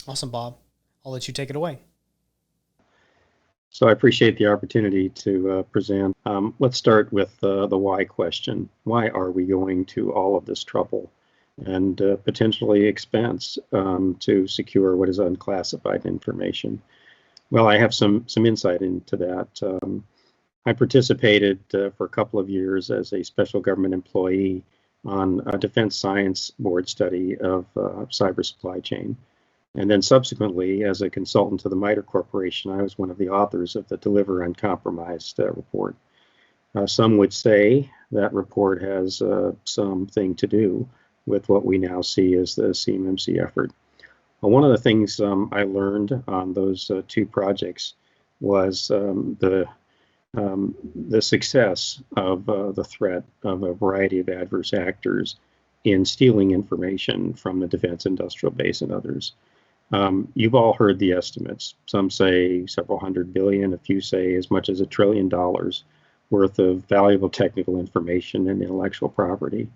Awesome, Bob. I'll let you take it away. So I appreciate the opportunity to present. Let's start with the why question. Why are we going to all of this trouble and potentially expense to secure what is unclassified information? Well, I have some insight into that. I participated for a couple of years as a special government employee on a defense science board study of cyber supply chain. And then subsequently, as a consultant to the MITRE Corporation, I was one of the authors of the Deliver Uncompromised report. Some would say that report has something to do with what we now see as the CMMC effort. Well, one of the things I learned on those two projects was the success of the threat of a variety of adverse actors in stealing information from the defense industrial base and others. You've all heard the estimates. Some say several hundred billion, a few say as much as $1 trillion worth of valuable technical information and intellectual property.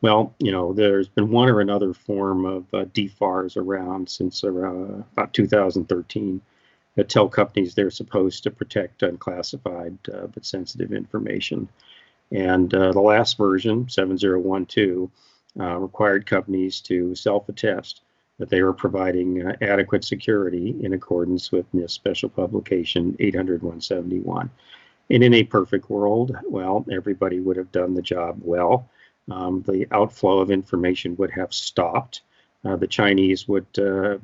Well, there's been one or another form of DFARS around since around about 2013 that tell companies they're supposed to protect unclassified but sensitive information. And the last version, 7012, required companies to self-attest that they were providing adequate security in accordance with NIST Special Publication 800-171. And in a perfect world, well, everybody would have done the job well. The outflow of information would have stopped. The Chinese would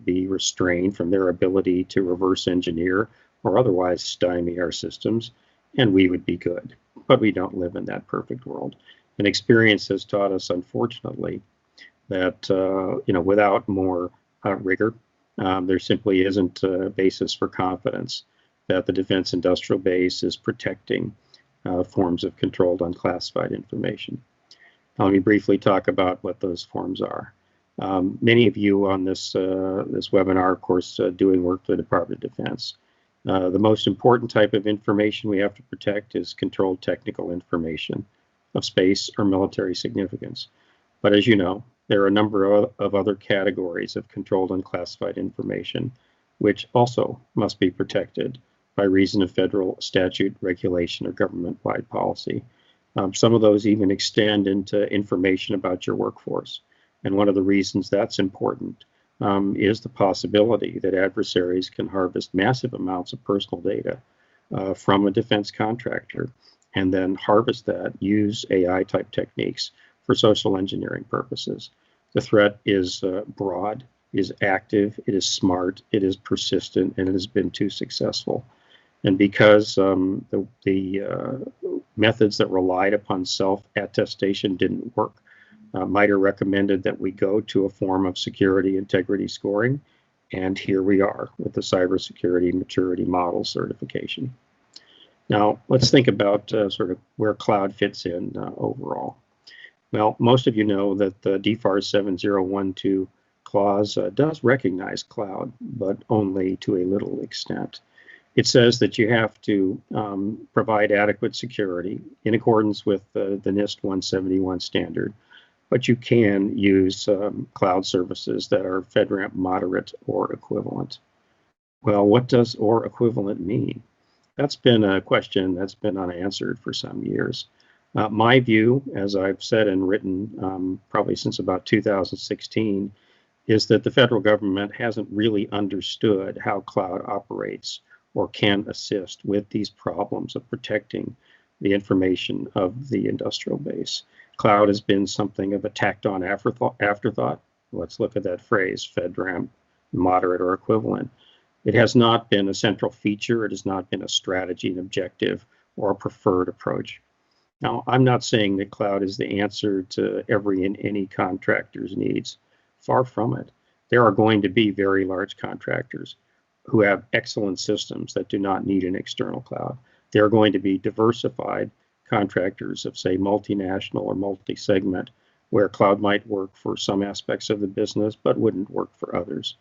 be restrained from their ability to reverse engineer or otherwise stymie our systems, and we would be good. But we don't live in that perfect world. And experience has taught us, unfortunately, that without more rigor, there simply isn't a basis for confidence that the defense industrial base is protecting forms of controlled unclassified information. Now, let me briefly talk about what those forms are. Many of you on this webinar, of course, doing work for the Department of Defense. The most important type of information we have to protect is controlled technical information of space or military significance. But as you know, there are a number of other categories of controlled unclassified information, which also must be protected by reason of federal statute, regulation, or government-wide policy. Some of those even extend into information about your workforce. And one of the reasons that's important is the possibility that adversaries can harvest massive amounts of personal data from a defense contractor and then harvest that, use AI type techniques for social engineering purposes. The threat is broad, is active, it is smart, it is persistent, and it has been too successful. And because the methods that relied upon self-attestation didn't work, MITRE recommended that we go to a form of security integrity scoring, and here we are with the Cybersecurity Maturity Model certification. Now, let's think about sort of where cloud fits in overall. Well, most of you know that the DFARS 7012 clause does recognize cloud, but only to a little extent. It says that you have to provide adequate security in accordance with the NIST 171 standard, but you can use cloud services that are FedRAMP moderate or equivalent. Well, what does or equivalent mean? That's been a question that's been unanswered for some years. My view, as I've said and written probably since about 2016, is that the federal government hasn't really understood how cloud operates or can assist with these problems of protecting the information of the industrial base. Cloud has been something of a tacked on afterthought. Let's look at that phrase, FedRAMP, moderate or equivalent. It has not been a central feature. It has not been a strategy, an objective, or a preferred approach. Now, I'm not saying that cloud is the answer to every and any contractor's needs. Far from it. There are going to be very large contractors who have excellent systems that do not need an external cloud. There are going to be diversified contractors of, say, multinational or multi-segment, where cloud might work for some aspects of the business, but wouldn't work for others.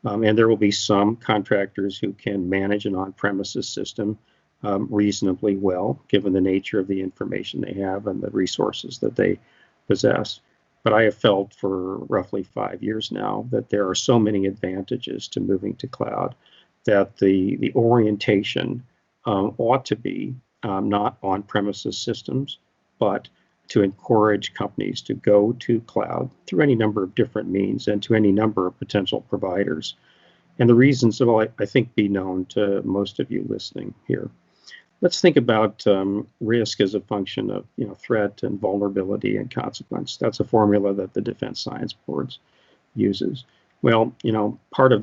And there will be some contractors who can manage an on-premises system reasonably well, given the nature of the information they have and the resources that they possess. But I have felt for roughly 5 years now that there are so many advantages to moving to cloud that the orientation ought to be not on-premises systems, but to encourage companies to go to cloud through any number of different means and to any number of potential providers. And the reasons will, I think, be known to most of you listening here. Let's think about risk as a function of threat and vulnerability and consequence. That's a formula that the Defense Science Board uses. Well, part of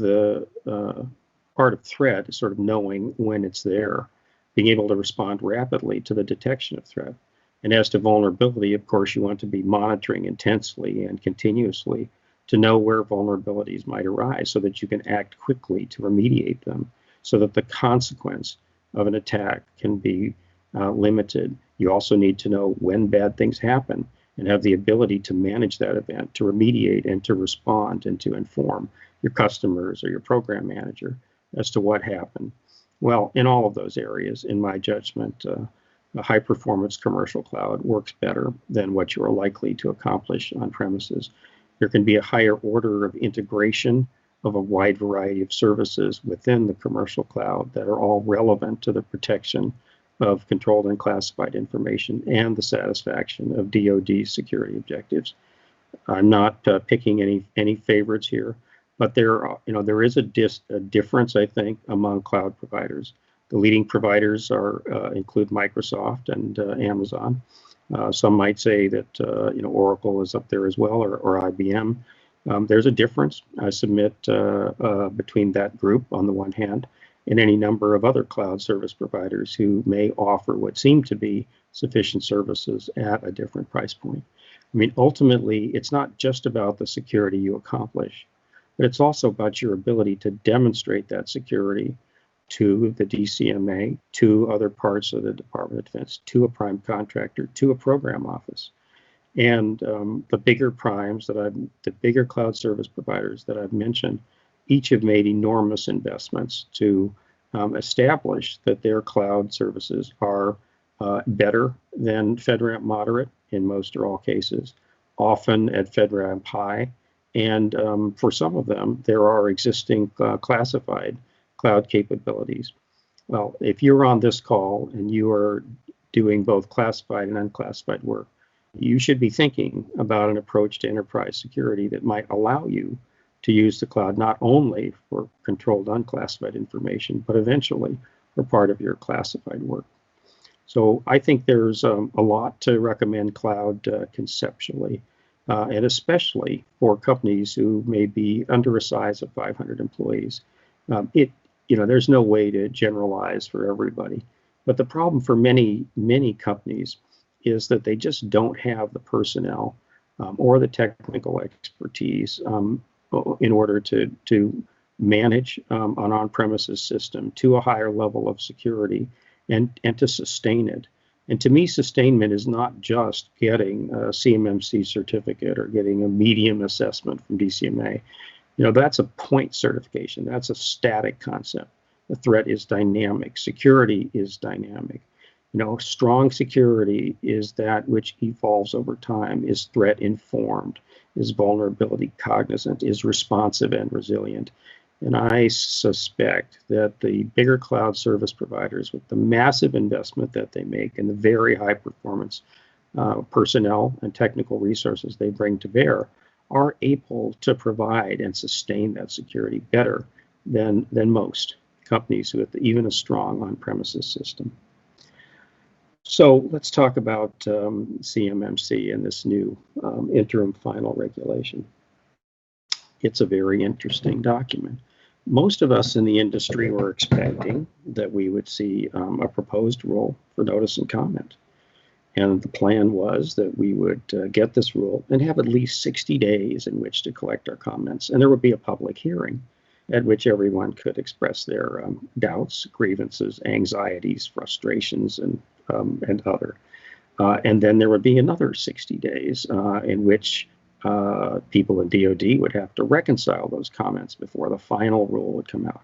threat is sort of knowing when it's there, being able to respond rapidly to the detection of threat. And as to vulnerability, of course, you want to be monitoring intensely and continuously to know where vulnerabilities might arise so that you can act quickly to remediate them so that the consequence of an attack can be limited. You also need to know when bad things happen and have the ability to manage that event, to remediate and to respond and to inform your customers or your program manager as to what happened. Well, in all of those areas, in my judgment, a high-performance commercial cloud works better than what you are likely to accomplish on premises. There can be a higher order of integration of a wide variety of services within the commercial cloud that are all relevant to the protection of controlled and classified information and the satisfaction of DoD security objectives. I'm not picking any favorites here, but there is a difference, I think, among cloud providers. The leading providers include Microsoft and Amazon. Some might say that Oracle is up there as well, or IBM. There's a difference, I submit, between that group on the one hand and any number of other cloud service providers who may offer what seem to be sufficient services at a different price point. I mean, ultimately, it's not just about the security you accomplish, but it's also about your ability to demonstrate that security to the DCMA, to other parts of the Department of Defense, to a prime contractor, to a program office. And the bigger primes the bigger cloud service providers that I've mentioned, each have made enormous investments to establish that their cloud services are better than FedRAMP moderate in most or all cases, often at FedRAMP high. And for some of them, there are existing classified cloud capabilities. Well, if you're on this call and you are doing both classified and unclassified work, you should be thinking about an approach to enterprise security that might allow you to use the cloud not only for controlled unclassified information, but eventually for part of your classified work. So I think there's a lot to recommend cloud conceptually, and especially for companies who may be under a size of 500 employees. There's no way to generalize for everybody, but the problem for many companies is that they just don't have the personnel or the technical expertise in order to manage an on-premises system to a higher level of security and to sustain it. And to me, sustainment is not just getting a CMMC certificate or getting a medium assessment from DCMA. That's a point certification. That's a static concept. The threat is dynamic. Security is dynamic. Strong security is that which evolves over time, is threat informed, is vulnerability cognizant, is responsive and resilient. And I suspect that the bigger cloud service providers, with the massive investment that they make and the very high performance personnel and technical resources they bring to bear, are able to provide and sustain that security better than most companies with even a strong on-premises system. So let's talk about CMMC and this new interim final regulation. It's a very interesting document. Most of us in the industry were expecting that we would see a proposed rule for notice and comment. And the plan was that we would get this rule and have at least 60 days in which to collect our comments. And there would be a public hearing at which everyone could express their doubts, grievances, anxieties, frustrations, and other. And then there would be another 60 days in which people in DoD would have to reconcile those comments before the final rule would come out.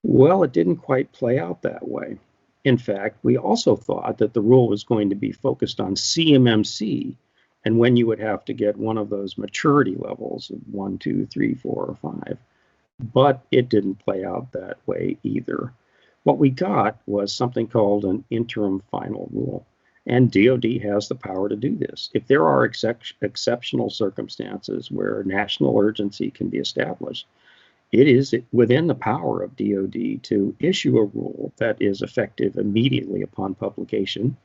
Well, it didn't quite play out that way. In fact, we also thought that the rule was going to be focused on CMMC and when you would have to get one of those maturity levels of 1, 2, 3, 4, or 5. But it didn't play out that way either. What we got was something called an interim final rule. And DoD has the power to do this. If there are exceptional circumstances where national urgency can be established, it is within the power of DoD to issue a rule that is effective immediately upon publication.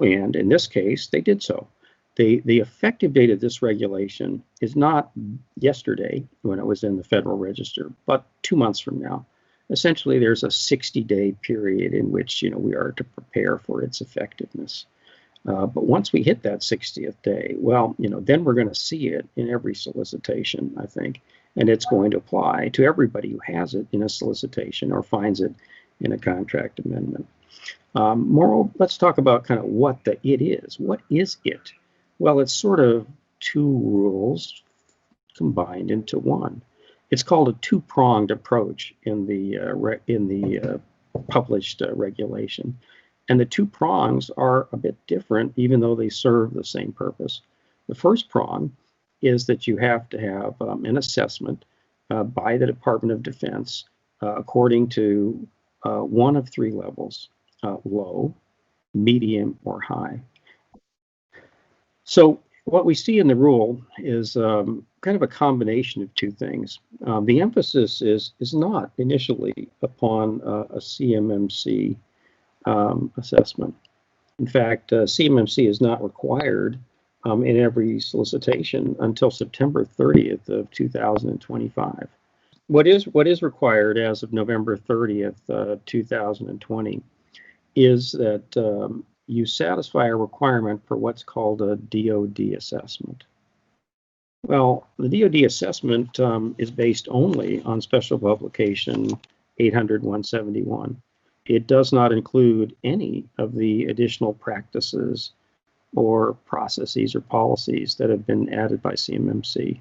And in this case, they did so. The effective date of this regulation is not yesterday when it was in the Federal Register, but 2 months from now. Essentially, there's a 60-day period in which we are to prepare for its effectiveness. But once we hit that 60th day, well, then we're going to see it in every solicitation, I think, and it's going to apply to everybody who has it in a solicitation or finds it in a contract amendment. Moreover, let's talk about kind of what it is. What is it? Well, it's sort of two rules combined into one. It's called a two-pronged approach in the published regulation. And the two prongs are a bit different, even though they serve the same purpose. The first prong is that you have to have an assessment by the Department of Defense according to one of three levels, low, medium, or high. So what we see in the rule is kind of a combination of two things. The emphasis is not initially upon a CMMC assessment. In fact, CMMC is not required in every solicitation until September 30th of 2025. What is required as of November 30th, 2020 is that you satisfy a requirement for what's called a DoD assessment. Well, the DoD assessment is based only on Special Publication 800-171. It does not include any of the additional practices or processes or policies that have been added by CMMC.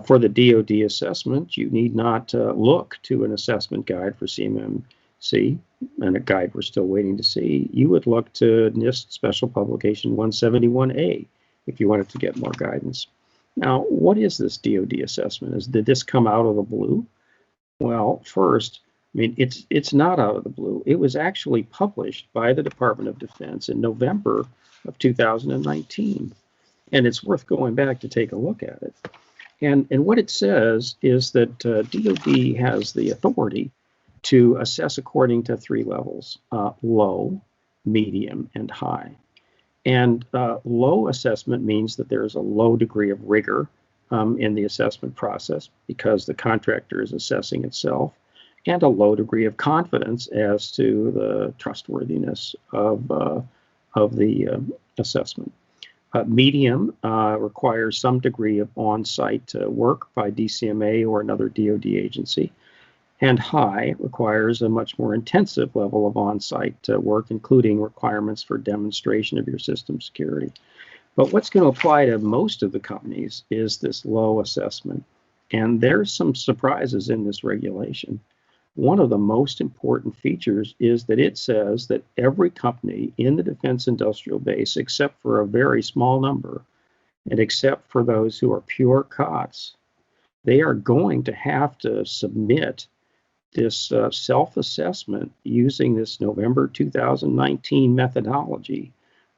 For the DoD assessment, you need not look to an assessment guide for CMMC, and a guide we're still waiting to see. You would look to NIST Special Publication 171A if you wanted to get more guidance. Now, what is this DoD assessment? Did this come out of the blue? Well, first, it's not out of the blue. It was actually published by the Department of Defense in November of 2019, and it's worth going back to take a look at it. And what it says is that DoD has the authority to assess according to three levels, low, medium, and high. And low assessment means that there's a low degree of rigor in the assessment process because the contractor is assessing itself, and a low degree of confidence as to the trustworthiness of the assessment. Medium requires some degree of on-site work by DCMA or another DoD agency. And high requires a much more intensive level of on-site work, including requirements for demonstration of your system security. But what's going to apply to most of the companies is this low assessment. And there's some surprises in this regulation. One of the most important features is that it says that every company in the defense industrial base, except for a very small number, and except for those who are pure COTS, they are going to have to submit this self-assessment using this November 2019 methodology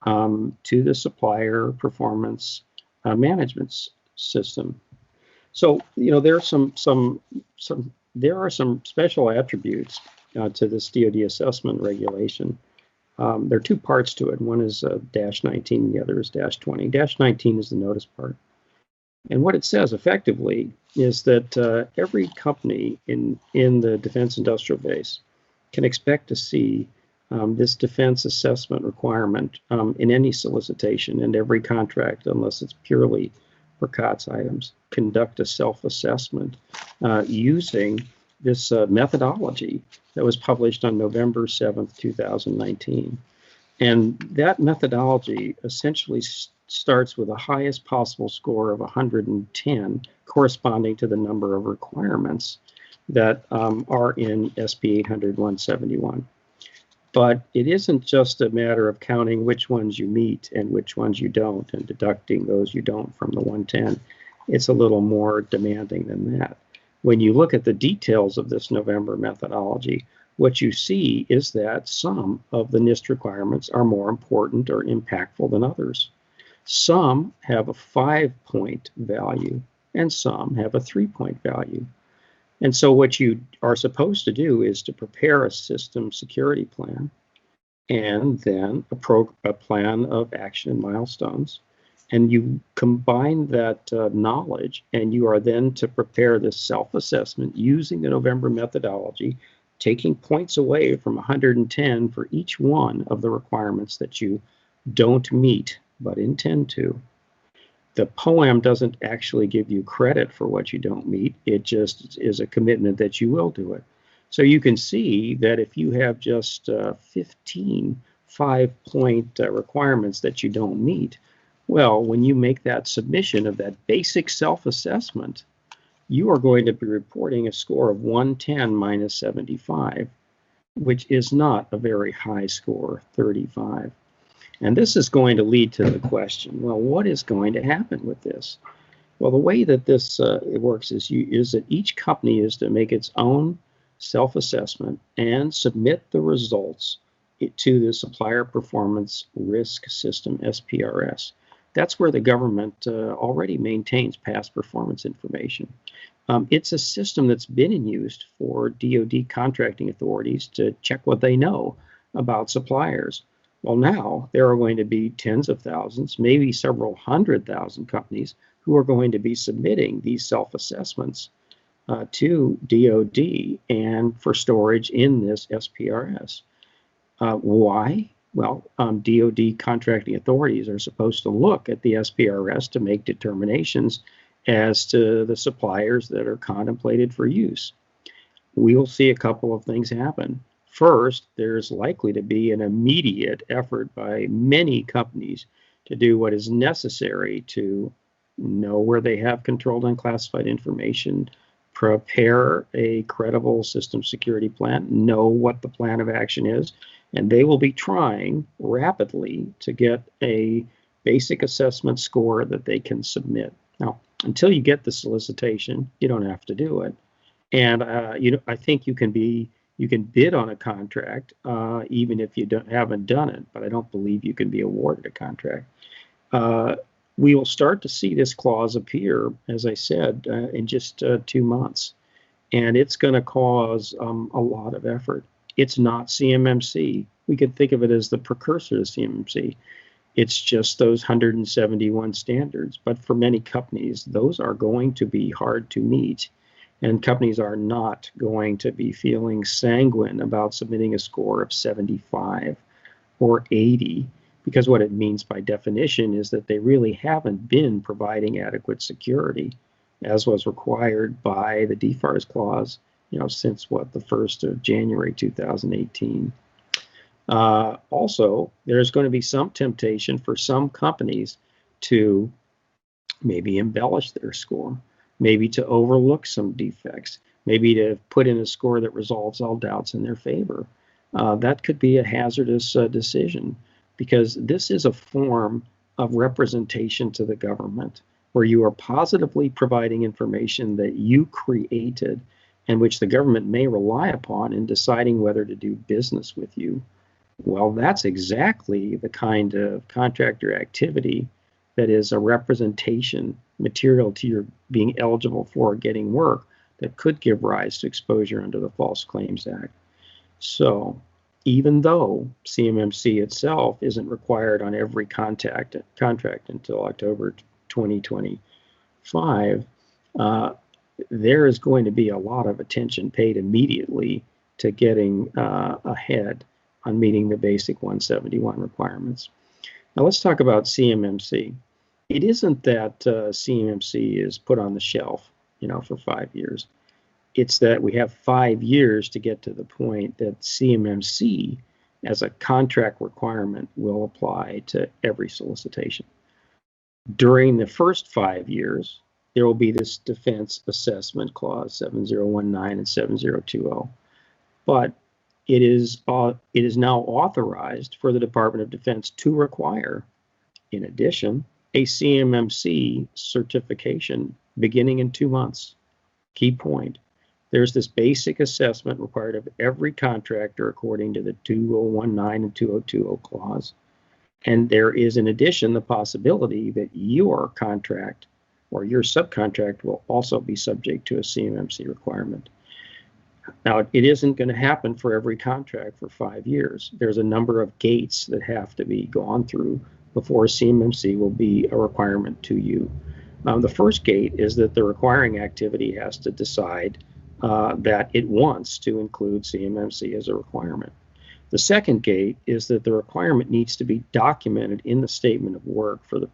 to the supplier performance management system. So, there are some special attributes to this DoD assessment regulation. There are two parts to it. One is -19, and the other is -20. -19 is the notice part. And what it says effectively is that every company in the defense industrial base can expect to see this defense assessment requirement in any solicitation, and every contract, unless it's purely for COTS items, conduct a self-assessment using this methodology that was published on November 7th, 2019. And that methodology essentially starts with the highest possible score of 110, corresponding to the number of requirements that are in SP 800-171. But it isn't just a matter of counting which ones you meet and which ones you don't and deducting those you don't from the 110. It's a little more demanding than that. When you look at the details of this November methodology, what you see is that some of the NIST requirements are more important or impactful than others. Some have a 5-point value and some have a 3-point value. And so what you are supposed to do is to prepare a system security plan and then a plan of action and milestones. And you combine that knowledge, and you are then to prepare this self-assessment using the November methodology, taking points away from 110 for each one of the requirements that you don't meet but intend to. The poem doesn't actually give you credit for what you don't meet. It just is a commitment that you will do it. So you can see that if you have just 15 5-point requirements that you don't meet, well, when you make that submission of that basic self-assessment, you are going to be reporting a score of 110 minus 75, which is not a very high score, 35. And this is going to lead to the question, well, what is going to happen with this? Well, the way that this it works is that each company is to make its own self-assessment and submit the results to the Supplier Performance Risk System, SPRS. That's where the government already maintains past performance information. It's a system that's been in use for DoD contracting authorities to check what they know about suppliers. Well, now there are going to be tens of thousands, maybe several 100,000 companies who are going to be submitting these self-assessments to DoD and for storage in this SPRS. Why? Well, DoD contracting authorities are supposed to look at the SPRS to make determinations as to the suppliers that are contemplated for use. We will see a couple of things happen. First, there's likely to be an immediate effort by many companies to do what is necessary to know where they have controlled unclassified information, prepare a credible system security plan, know what the plan of action is, and they will be trying rapidly to get a basic assessment score that they can submit. Now, until you get the solicitation, you don't have to do it. And I think you can bid on a contract even if you haven't done it, but I don't believe you can be awarded a contract. We will start to see this clause appear, as I said, in just 2 months, and it's going to cause a lot of effort. It's not CMMC. We could think of it as the precursor to CMMC. It's just those 171 standards, but for many companies, those are going to be hard to meet. And companies are not going to be feeling sanguine about submitting a score of 75 or 80, because what it means by definition is that they really haven't been providing adequate security, as was required by the DFARS clause, since the 1st of January 2018. Also, there's going to be some temptation for some companies to maybe embellish their score, maybe to overlook some defects, maybe to put in a score that resolves all doubts in their favor. That could be a hazardous decision, because this is a form of representation to the government where you are positively providing information that you created and which the government may rely upon in deciding whether to do business with you. Well, that's exactly the kind of contractor activity that is a representation material to your being eligible for getting work that could give rise to exposure under the False Claims Act. So even though CMMC itself isn't required on every contract until October 2025, there is going to be a lot of attention paid immediately to getting ahead on meeting the basic 171 requirements. Now let's talk about CMMC. It isn't that CMMC is put on the shelf, for 5 years. It's that we have 5 years to get to the point that CMMC as a contract requirement will apply to every solicitation. During the first 5 years, there will be this defense assessment clause 7019 and 7020. But it is now authorized for the Department of Defense to require, in addition, a CMMC certification beginning in 2 months. Key point. There's this basic assessment required of every contractor according to the 2019 and 2020 clause. And there is, in addition, the possibility that your contract or your subcontract will also be subject to a CMMC requirement. Now, it isn't going to happen for every contract for 5 years. There's a number of gates that have to be gone through before CMMC will be a requirement to you. The first gate is that the requiring activity has to decide that it wants to include CMMC as a requirement. The second gate is that the requirement needs to be documented in the statement of work for the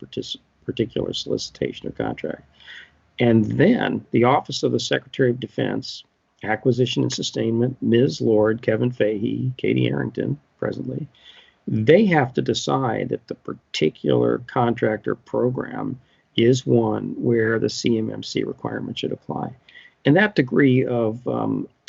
particular solicitation or contract. And then the Office of the Secretary of Defense, Acquisition and Sustainment, Ms. Lord, Kevin Fahey, Katie Arrington, presently, they have to decide that the particular contract or program is one where the CMMC requirement should apply. And that degree of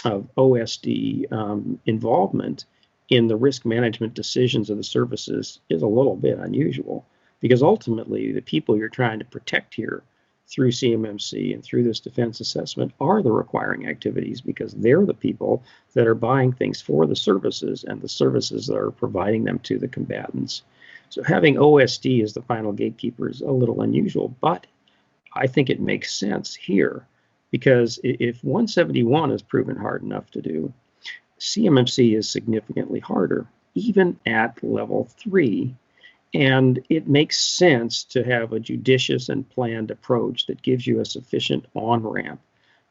OSD involvement in the risk management decisions of the services is a little bit unusual, because ultimately the people you're trying to protect here through CMMC and through this defense assessment are the requiring activities, because they're the people that are buying things for the services and the services that are providing them to the combatants. So having OSD as the final gatekeeper is a little unusual, but I think it makes sense here, because if 171 is proven hard enough to do, CMMC is significantly harder, even at level 3. And it makes sense to have a judicious and planned approach that gives you a sufficient on-ramp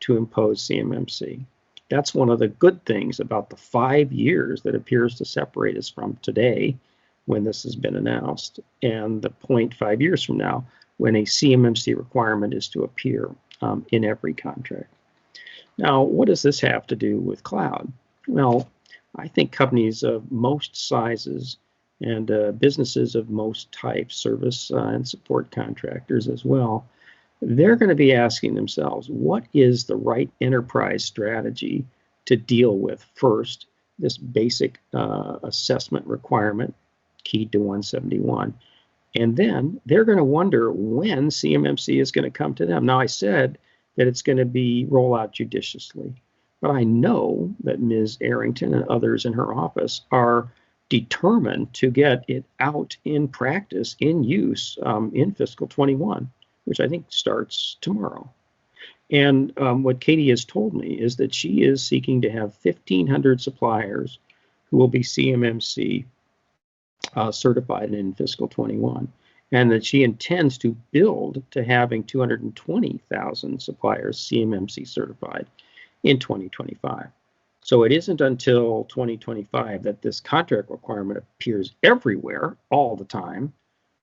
to impose CMMC. That's one of the good things about the 5 years that appears to separate us from today, when this has been announced, and the point 5 years from now, when a CMMC requirement is to appear in every contract. Now, what does this have to do with cloud? Well, I think companies of most sizes and businesses of most types, service and support contractors as well, they're going to be asking themselves, what is the right enterprise strategy to deal with, first, this basic assessment requirement keyed to 171. And then they're going to wonder when CMMC is going to come to them. Now, I said that it's going to be rolled out judiciously, but I know that Ms. Arrington and others in her office are determined to get it out in practice, in use, in fiscal 21, which I think starts tomorrow. And what Katie has told me is that she is seeking to have 1,500 suppliers who will be CMMC certified in fiscal 21, and that she intends to build to having 220,000 suppliers CMMC certified in 2025. So it isn't until 2025 that this contract requirement appears everywhere all the time,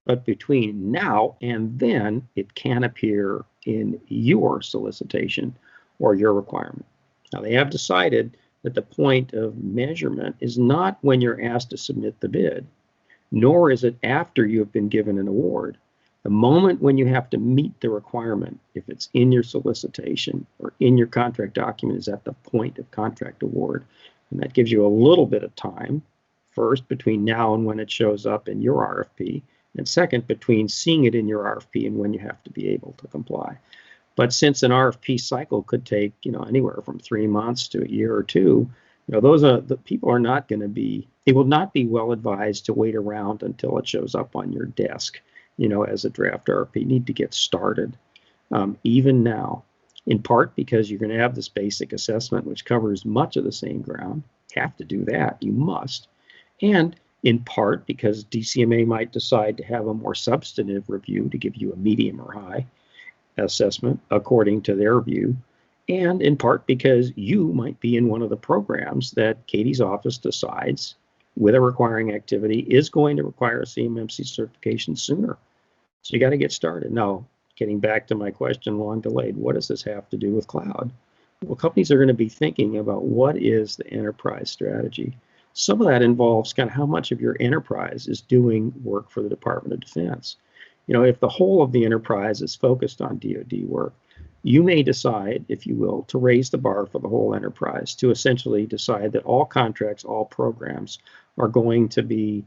but between now and then it can appear in your solicitation or your requirement. Now, they have decided that the point of measurement is not when you're asked to submit the bid, nor is it after you have been given an award. The moment when you have to meet the requirement, if it's in your solicitation or in your contract document, is at the point of contract award. And that gives you a little bit of time, first, between now and when it shows up in your RFP, and second, between seeing it in your RFP and when you have to be able to comply. But since an RFP cycle could take, anywhere from 3 months to a year or two, those are the people are not going to be, it will not be well advised to wait around until it shows up on your desk, as a draft RFP. You need to get started even now, in part because you're going to have this basic assessment, which covers much of the same ground. You have to do that. You must. And in part because DCMA might decide to have a more substantive review to give you a medium or high assessment according to their view. And in part because you might be in one of the programs that Katie's office decides with a requiring activity is going to require a CMMC certification sooner. So you got to get started. Now, getting back to my question, long delayed, what does this have to do with cloud? Well, companies are going to be thinking about what is the enterprise strategy. Some of that involves kind of how much of your enterprise is doing work for the Department of Defense. If the whole of the enterprise is focused on DoD work, You may decide, if you will, to raise the bar for the whole enterprise, to essentially decide that all contracts, all programs are going to be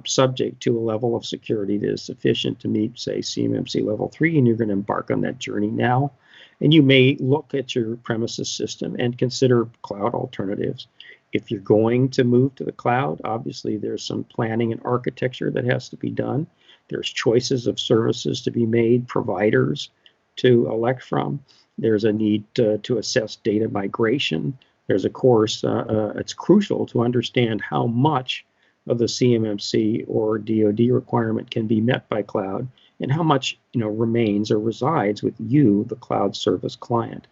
subject to a level of security that is sufficient to meet, say, CMMC level 3, and you're going to embark on that journey now. And you may look at your premises system and consider cloud alternatives. If you're going to move to the cloud, obviously there's some planning and architecture that has to be done. There's choices of services to be made, providers to elect from. There's a need to assess data migration. There's, of course, it's crucial to understand how much of the CMMC or DoD requirement can be met by cloud, and how much remains or resides with you, the cloud service client.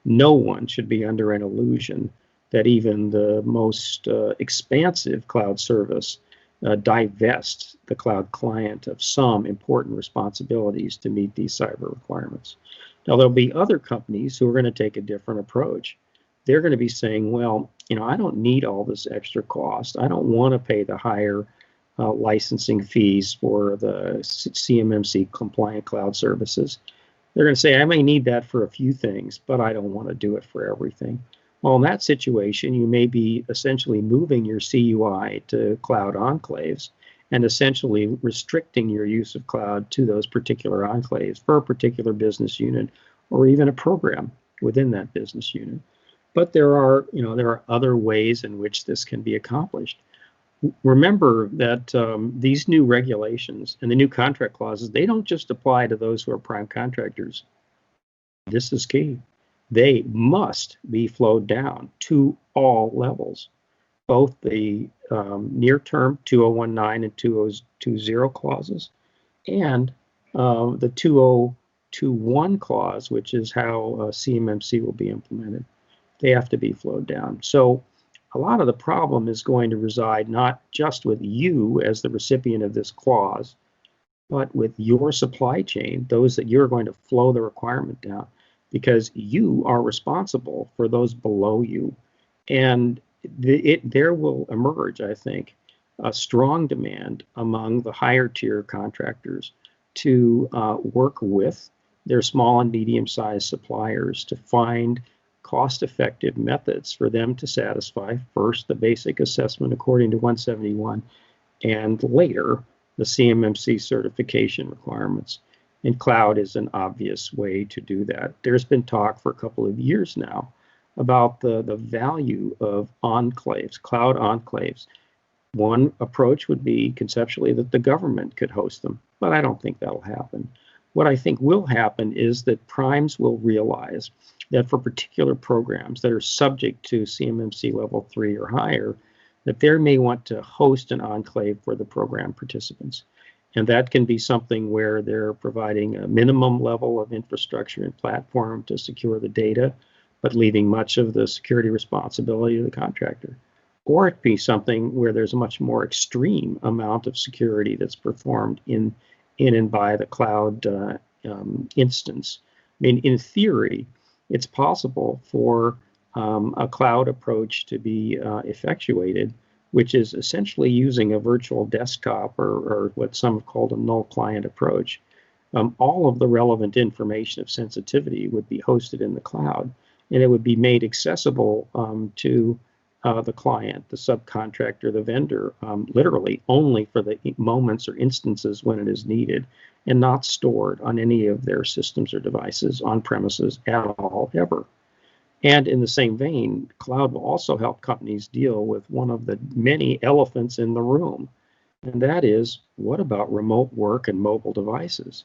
No one should be under an illusion that even the most expansive cloud service divests the cloud client of some important responsibilities to meet these cyber requirements. Now, there'll be other companies who are going to take a different approach. They're going to be saying, well, I don't need all this extra cost. I don't want to pay the higher licensing fees for the CMMC compliant cloud services. They're going to say, I may need that for a few things, but I don't want to do it for everything. Well, in that situation, you may be essentially moving your CUI to cloud enclaves and essentially restricting your use of cloud to those particular enclaves for a particular business unit or even a program within that business unit. But there are other ways in which this can be accomplished. Remember that these new regulations and the new contract clauses, they don't just apply to those who are prime contractors. This is key. They must be flowed down to all levels, both the near-term 2019 and 2020 clauses and the 2021 clause, which is how CMMC will be implemented. They have to be flowed down. So a lot of the problem is going to reside not just with you as the recipient of this clause, but with your supply chain, those that you're going to flow the requirement down, because you are responsible for those below you. And there will emerge, I think, a strong demand among the higher tier contractors to work with their small and medium-sized suppliers to find cost-effective methods for them to satisfy first the basic assessment according to 171 and later the CMMC certification requirements. And cloud is an obvious way to do that. There's been talk for a couple of years now about the value of enclaves, cloud enclaves. One approach would be conceptually that the government could host them, but I don't think that'll happen. What I think will happen is that primes will realize that for particular programs that are subject to CMMC level 3 or higher, that they may want to host an enclave for the program participants. And that can be something where they're providing a minimum level of infrastructure and platform to secure the data, but leaving much of the security responsibility to the contractor. Or it could be something where there's a much more extreme amount of security that's performed in and by the cloud instance. I mean, in theory, it's possible for a cloud approach to be effectuated, which is essentially using a virtual desktop or what some have called a null client approach. All of the relevant information of sensitivity would be hosted in the cloud, and it would be made accessible to the client, the subcontractor, the vendor, literally only for the moments or instances when it is needed, and not stored on any of their systems or devices on premises at all, ever. And in the same vein, cloud will also help companies deal with one of the many elephants in the room, and that is, what about remote work and mobile devices?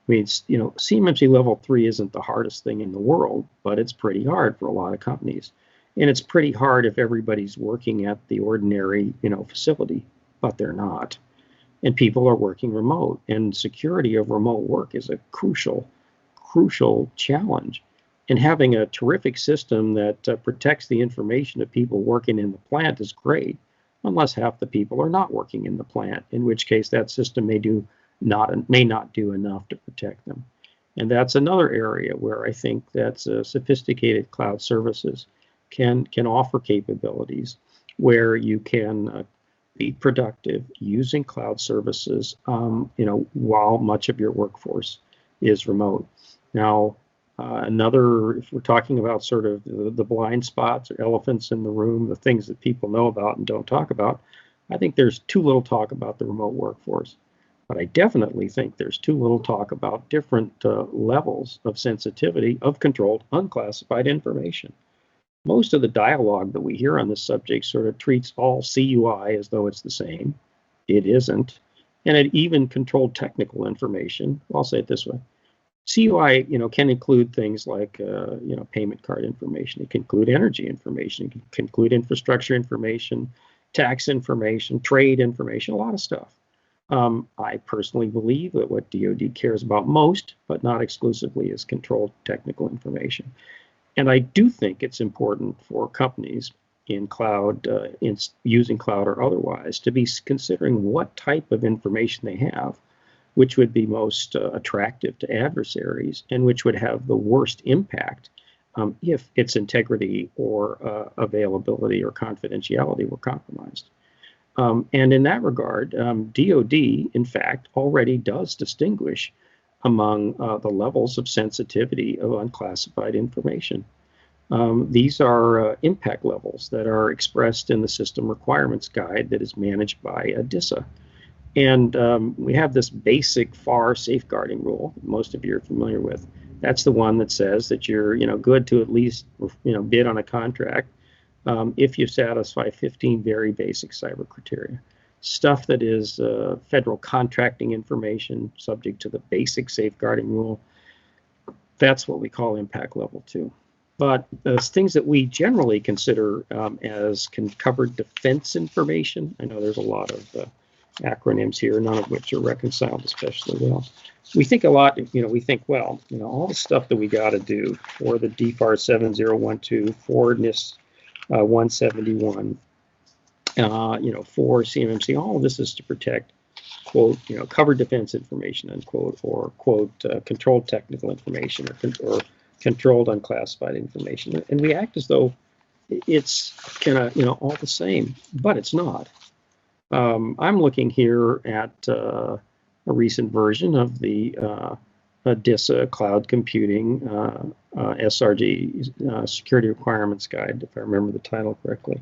I mean, CMMC level 3 isn't the hardest thing in the world, but it's pretty hard for a lot of companies. And it's pretty hard if everybody's working at the ordinary, facility, but they're not. And people are working remote, and security of remote work is a crucial challenge. And having a terrific system that protects the information of people working in the plant is great, unless half the people are not working in the plant, in which case that system may not do enough to protect them. And that's another area where I think that sophisticated cloud services can offer capabilities where you can be productive using cloud services, while much of your workforce is remote. Now, Another, if we're talking about sort of the blind spots or elephants in the room, the things that people know about and don't talk about, I think there's too little talk about the remote workforce. But I definitely think there's too little talk about different levels of sensitivity of controlled unclassified information. Most of the dialogue that we hear on this subject sort of treats all CUI as though it's the same. It isn't. And it even controlled technical information. I'll say it this way. CUI, can include things like, payment card information. It can include energy information. It can include infrastructure information, tax information, trade information, a lot of stuff. I personally believe that what DoD cares about most, but not exclusively, is controlled technical information. And I do think it's important for companies in cloud, using cloud or otherwise, to be considering what type of information they have, which would be most attractive to adversaries and which would have the worst impact if its integrity or availability or confidentiality were compromised. And in that regard, DoD, in fact, already does distinguish among the levels of sensitivity of unclassified information. These are impact levels that are expressed in the System Requirements Guide that is managed by DISA. And we have this basic FAR safeguarding rule that most of you are familiar with. That's the one that says that you're good to at least bid on a contract if you satisfy 15 very basic cyber criteria. Stuff that is federal contracting information subject to the basic safeguarding rule, that's what we call impact level 2. But things that we generally consider as covered defense information, I know there's a lot of acronyms here, none of which are reconciled especially well. We think a lot, we think, well, all the stuff that we got to do for the DFARS 7012, for NIST 171, for CMMC, all of this is to protect, quote, covered defense information, unquote, or, quote, controlled technical information, or controlled unclassified information. And we act as though it's kind of, all the same, but it's not. I'm looking here at a recent version of the DISA Cloud Computing SRG Security Requirements Guide, if I remember the title correctly.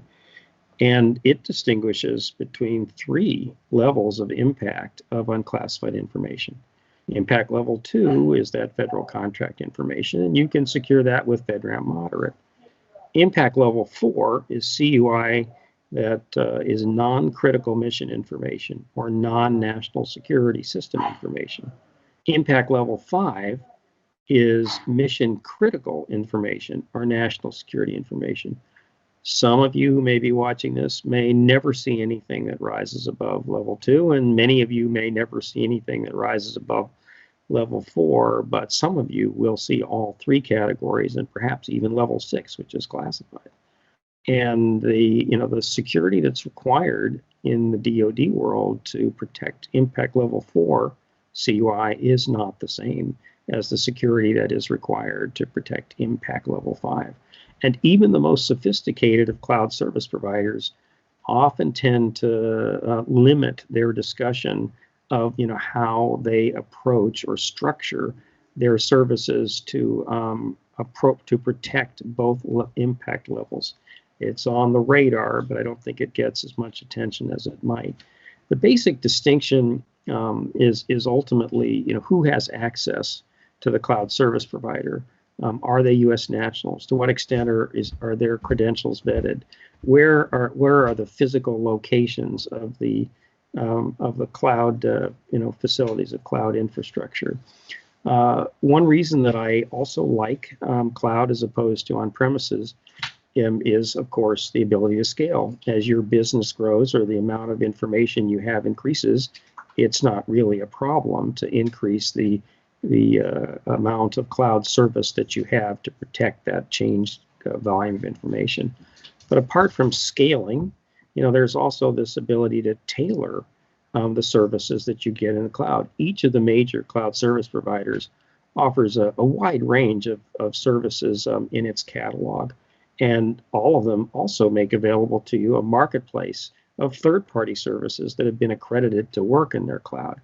And it distinguishes between 3 levels of impact of unclassified information. Impact level 2 is that federal contract information, and you can secure that with FedRAMP Moderate. Impact level 4 is CUI that is non-critical mission information or non-national security system information. Impact level 5 is mission critical information or national security information. Some of you who may be watching this may never see anything that rises above level 2, and many of you may never see anything that rises above level 4, but some of you will see all 3 categories and perhaps even level 6, which is classified. And the security that's required in the DoD world to protect impact level 4 CUI is not the same as the security that is required to protect impact level 5. And even the most sophisticated of cloud service providers often tend to limit their discussion of how they approach or structure their services to protect both impact levels. It's on the radar, but I don't think it gets as much attention as it might. The basic distinction is ultimately who has access to the cloud service provider. Are they U.S. nationals? To what extent are their credentials vetted? Where are the physical locations of the cloud facilities of cloud infrastructure? One reason that I also like cloud as opposed to on premises is, of course, the ability to scale. As your business grows or the amount of information you have increases, it's not really a problem to increase the amount of cloud service that you have to protect that changed volume of information. But apart from scaling, there's also this ability to tailor the services that you get in the cloud. Each of the major cloud service providers offers a wide range of services in its catalog. And all of them also make available to you a marketplace of third-party services that have been accredited to work in their cloud.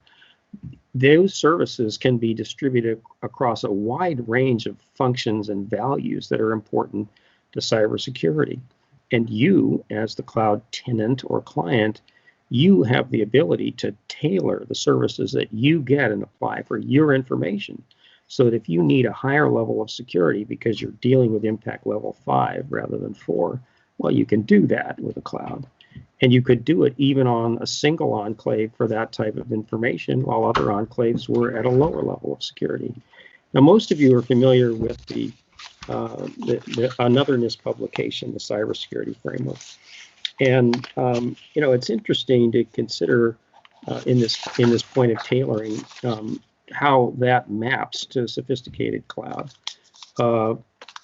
those services can be distributed across a wide range of functions and values that are important to cybersecurity. And you, as the cloud tenant or client, you have the ability to tailor the services that you get and apply for your information. So that if you need a higher level of security because you're dealing with impact level 5 rather than 4, well, you can do that with a cloud. And you could do it even on a single enclave for that type of information, while other enclaves were at a lower level of security. Now, most of you are familiar with the another NIST publication, the Cybersecurity Framework. And it's interesting to consider in this point of tailoring how that maps to sophisticated cloud.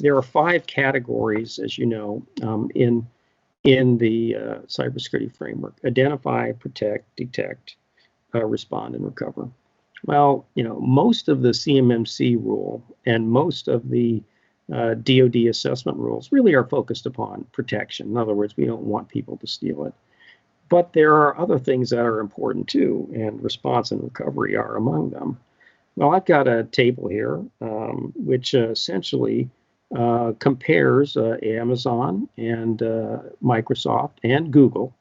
There are 5 categories, as you know, in the cybersecurity framework: identify, protect, detect, respond, and recover. Well, most of the CMMC rule and most of the DoD assessment rules really are focused upon protection. In other words, we don't want people to steal it. But there are other things that are important too, and response and recovery are among them. Well, I've got a table here which essentially compares Amazon and Microsoft and Google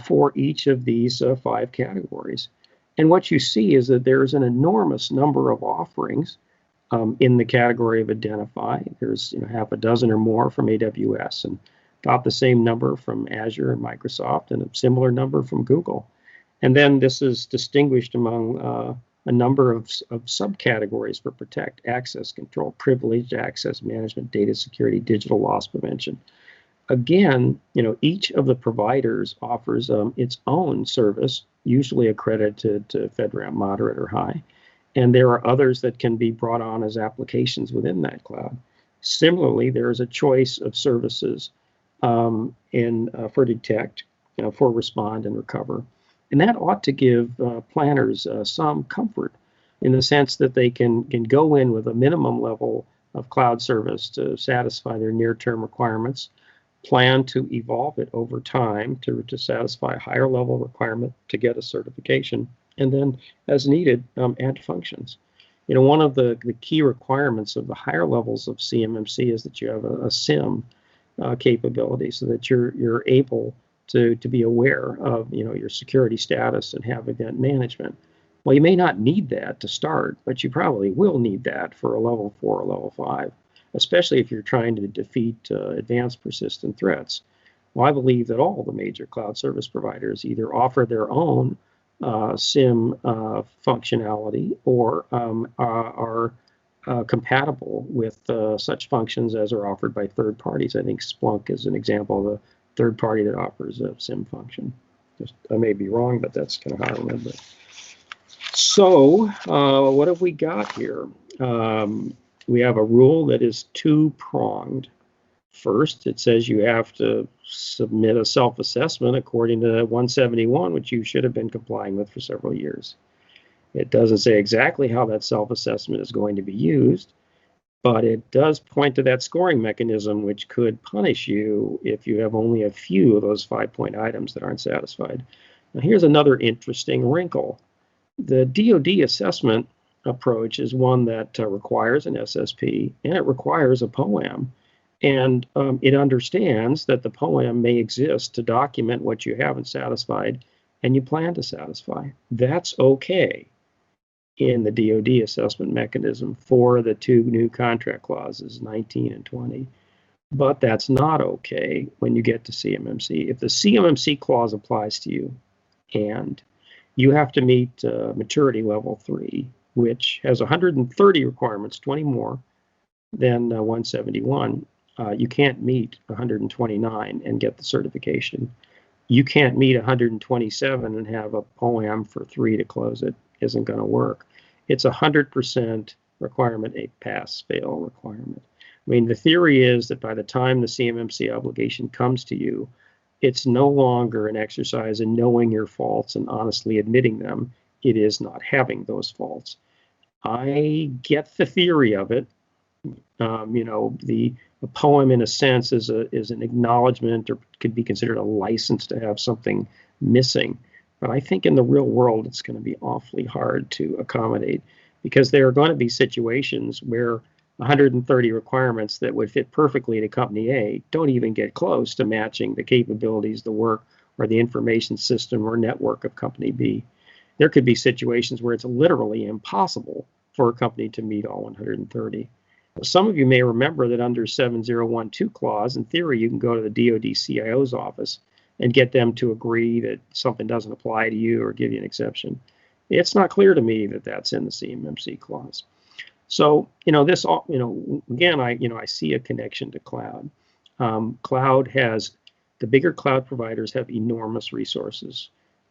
for each of these 5 categories. And what you see is that there's an enormous number of offerings in the category of identify. There's half a dozen or more from AWS, and about the same number from Azure and Microsoft, and a similar number from Google. And then this is distinguished among a number of subcategories for protect: access control, privileged access management, data security, digital loss prevention. Again, each of the providers offers its own service, usually accredited to FedRAMP moderate or high. And there are others that can be brought on as applications within that cloud. Similarly, there is a choice of services for detect, for respond and recover. And that ought to give planners some comfort in the sense that they can go in with a minimum level of cloud service to satisfy their near-term requirements, plan to evolve it over time to satisfy a higher level requirement to get a certification, and then, as needed, add functions. One of the key requirements of the higher levels of CMMC is that you have a SIM capability, so that you're able to be aware of your security status and have event management. Well, you may not need that to start, but you probably will need that for a level 4 or level 5, especially if you're trying to defeat advanced persistent threats. Well, I believe that all the major cloud service providers either offer their own SIM functionality or are compatible with such functions as are offered by third parties. I think Splunk is an example of a third party that offers a SIM function. I may be wrong, but that's kind of how I remember it. So what have we got here? We have a rule that is two-pronged. First, it says you have to submit a self-assessment according to 171, which you should have been complying with for several years. It doesn't say exactly how that self-assessment is going to be used, but it does point to that scoring mechanism, which could punish you if you have only a few of those 5-point items that aren't satisfied. Now, here's another interesting wrinkle. The DoD assessment approach is one that requires an SSP, and it requires a POAM. And it understands that the POAM may exist to document what you haven't satisfied and you plan to satisfy. That's okay in the DoD assessment mechanism for the 2 new contract clauses, 19 and 20. But that's not okay when you get to CMMC. If the CMMC clause applies to you and you have to meet maturity level 3, which has 130 requirements, 20 more than 171, you can't meet 129 and get the certification. You can't meet 127 and have a POAM for 3 to close it. Isn't going to work. It's 100% requirement, a pass-fail requirement. I mean, the theory is that by the time the CMMC obligation comes to you, it's no longer an exercise in knowing your faults and honestly admitting them. It is not having those faults. I get the theory of it. The POAM, in a sense, is an acknowledgement, or could be considered a license to have something missing. But I think in the real world, it's going to be awfully hard to accommodate, because there are going to be situations where 130 requirements that would fit perfectly to company A don't even get close to matching the capabilities, the work, or the information system or network of company B. There could be situations where it's literally impossible for a company to meet all 130. Some of you may remember that under 7012 clause, in theory, you can go to the DoD CIO's office and get them to agree that something doesn't apply to you or give you an exception. It's not clear to me that that's in the CMMC clause. So, this, again, I see a connection to cloud. Cloud has, the bigger cloud providers have enormous resources,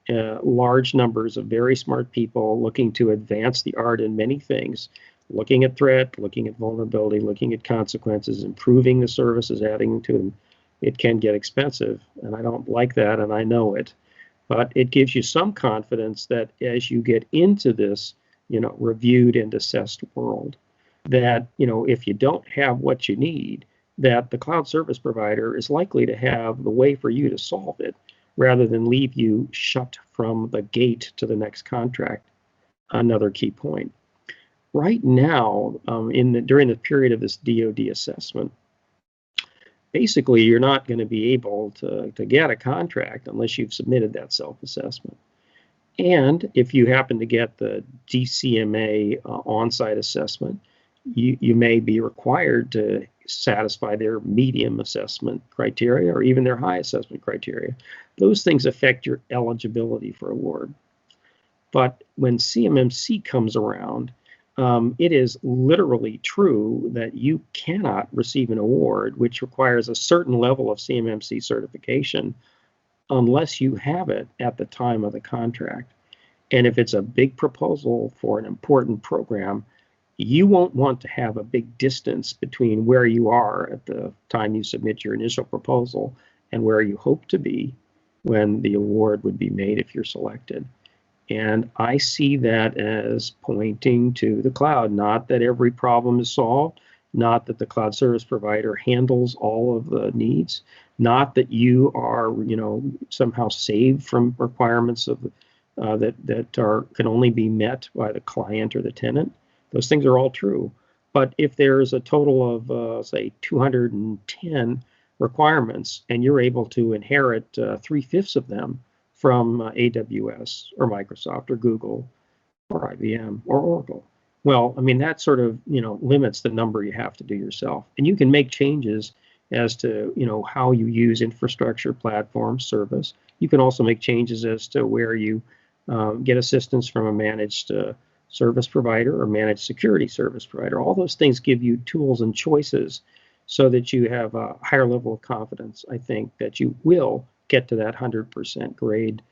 large numbers of very smart people looking to advance the art in many things, looking at threat, looking at vulnerability, looking at consequences, improving the services, adding to them. It can get expensive, and I don't like that, and I know it. But it gives you some confidence that as you get into this, reviewed and assessed world, that, if you don't have what you need, that the cloud service provider is likely to have the way for you to solve it, rather than leave you shut from the gate to the next contract. Another key point. Right now, during the period of this DoD assessment, basically you're not going to be able to get a contract unless you've submitted that self-assessment. And if you happen to get the DCMA on-site assessment, you may be required to satisfy their medium assessment criteria or even their high assessment criteria. Those things affect your eligibility for award. But when CMMC comes around, it is literally true that you cannot receive an award which requires a certain level of CMMC certification unless you have it at the time of the contract. And if it's a big proposal for an important program, you won't want to have a big distance between where you are at the time you submit your initial proposal and where you hope to be when the award would be made if you're selected. And I see that as pointing to the cloud, not that every problem is solved, not that the cloud service provider handles all of the needs, not that you are, somehow saved from requirements of that can only be met by the client or the tenant. Those things are all true. But if there's a total of, say, 210 requirements, and you're able to inherit 3/5 of them from AWS or Microsoft or Google or IBM or Oracle, well, I mean, that sort of, limits the number you have to do yourself. And you can make changes as to, how you use infrastructure, platform, service. You can also make changes as to where you get assistance from a managed service provider or managed security service provider. All those things give you tools and choices so that you have a higher level of confidence, I think, that you will get to that 100% grade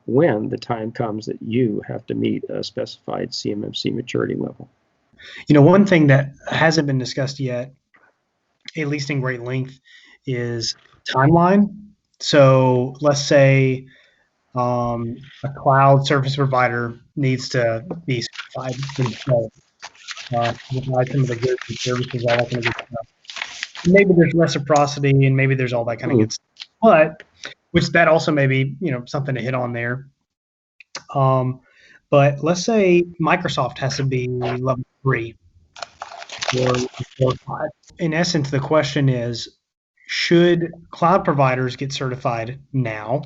when the time comes that you have to meet a specified CMMC maturity level. One thing that hasn't been discussed yet, at least in great length, is timeline. So let's say a cloud service provider needs to be certified themselves, provide some of the goods and services, all that kind of good stuff. Maybe there's reciprocity, and maybe there's all that kind of good stuff. But which that also may be, something to hit on there. But let's say Microsoft has to be level 3 or 5. In essence, the question is, should cloud providers get certified now,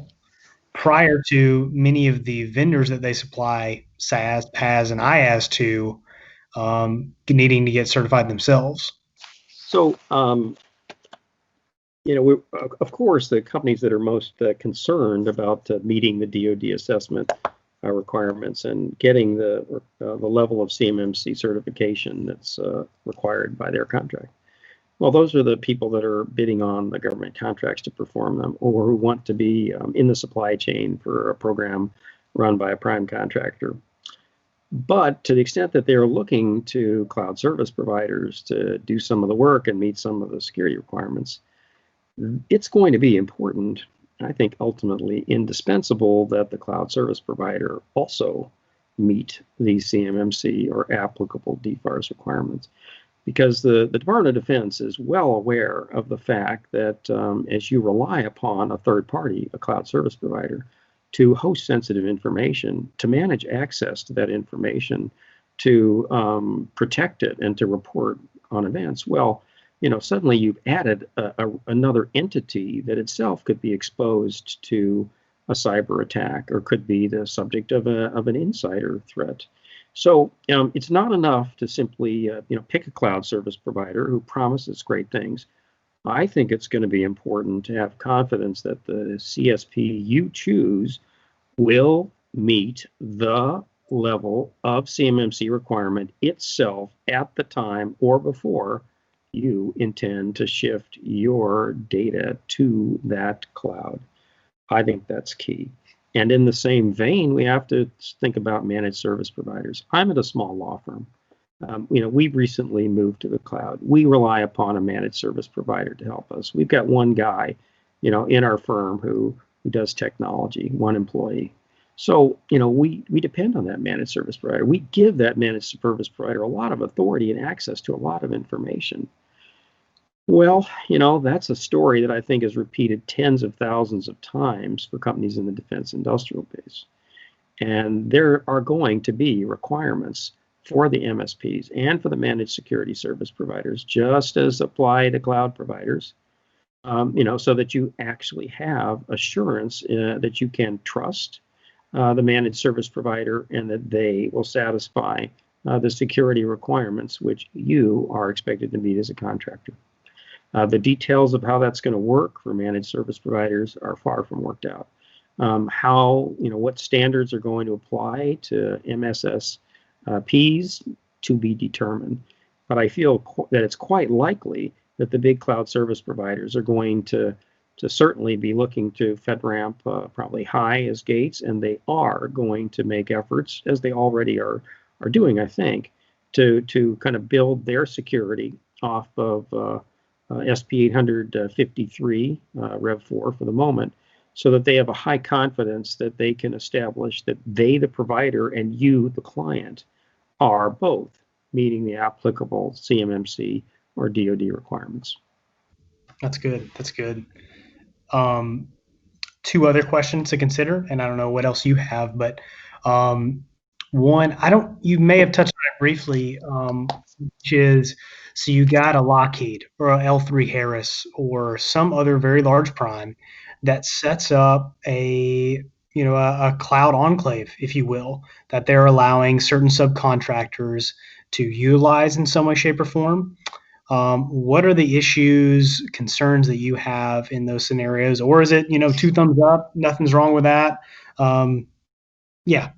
prior to many of the vendors that they supply SaaS, PaaS, and IaaS to needing to get certified themselves? So, of course, the companies that are most concerned about meeting the DoD assessment requirements and getting the level of CMMC certification that's required by their contract. Well, those are the people that are bidding on the government contracts to perform them, or who want to be in the supply chain for a program run by a prime contractor. But to the extent that they're looking to cloud service providers to do some of the work and meet some of the security requirements, it's going to be important, I think ultimately indispensable, that the cloud service provider also meet these CMMC or applicable DFARS requirements. Because the Department of Defense is well aware of the fact that as you rely upon a third party, a cloud service provider, to host sensitive information, to manage access to that information, to protect it, and to report on events. Well, suddenly you've added another entity that itself could be exposed to a cyber attack or could be the subject of an insider threat. So it's not enough to simply pick a cloud service provider who promises great things. I think it's going to be important to have confidence that the CSP you choose will meet the level of CMMC requirement itself at the time or before you intend to shift your data to that cloud. I think that's key. And in the same vein, we have to think about managed service providers. I'm at a small law firm. We've recently moved to the cloud. We rely upon a managed service provider to help us. We've got one guy, in our firm who does technology, one employee. So, we depend on that managed service provider. We give that managed service provider a lot of authority and access to a lot of information. Well, that's a story that I think is repeated tens of thousands of times for companies in the defense industrial base. And there are going to be requirements for the MSPs and for the managed security service providers, just as apply to cloud providers, so that you actually have assurance that you can trust the managed service provider and that they will satisfy the security requirements which you are expected to meet as a contractor. The details of how that's going to work for managed service providers are far from worked out. What standards are going to apply to MSSPs to be determined. But I feel that it's quite likely that the big cloud service providers are going to certainly be looking to FedRAMP probably high as gates, and they are going to make efforts, as they already are doing, I think, to kind of build their security off of SP 853 Rev 4 for the moment, so that they have a high confidence that they can establish that they, the provider, and you, the client, are both meeting the applicable CMMC or DoD requirements. That's good. That's good. Two other questions to consider, and I don't know what else you have, but one, you may have touched on it briefly, which is, so you got a Lockheed or a L3 Harris or some other very large prime that sets up a cloud enclave, if you will, that they're allowing certain subcontractors to utilize in some way, shape, or form. What are the issues, concerns that you have in those scenarios? Or is it, two thumbs up, nothing's wrong with that? Yeah.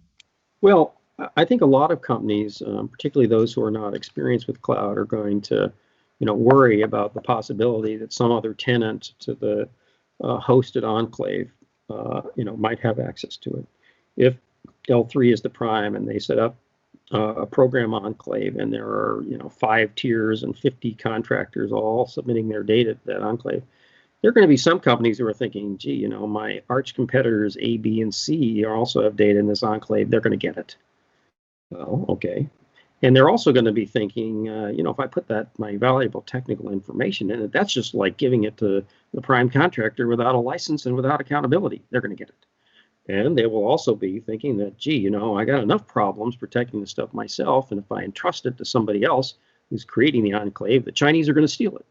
Well, I think a lot of companies, particularly those who are not experienced with cloud, are going to, worry about the possibility that some other tenant to the hosted enclave, might have access to it. If L3 is the prime and they set up a program enclave and there are, 5 tiers and 50 contractors all submitting their data to that enclave, there are going to be some companies who are thinking, gee, my arch competitors A, B, and C also have data in this enclave. They're going to get it. Well, okay. And they're also going to be thinking, if I put my valuable technical information in it, that's just like giving it to the prime contractor without a license and without accountability. They're going to get it. And they will also be thinking that, gee, I got enough problems protecting the stuff myself, and if I entrust it to somebody else who's creating the enclave, the Chinese are going to steal it.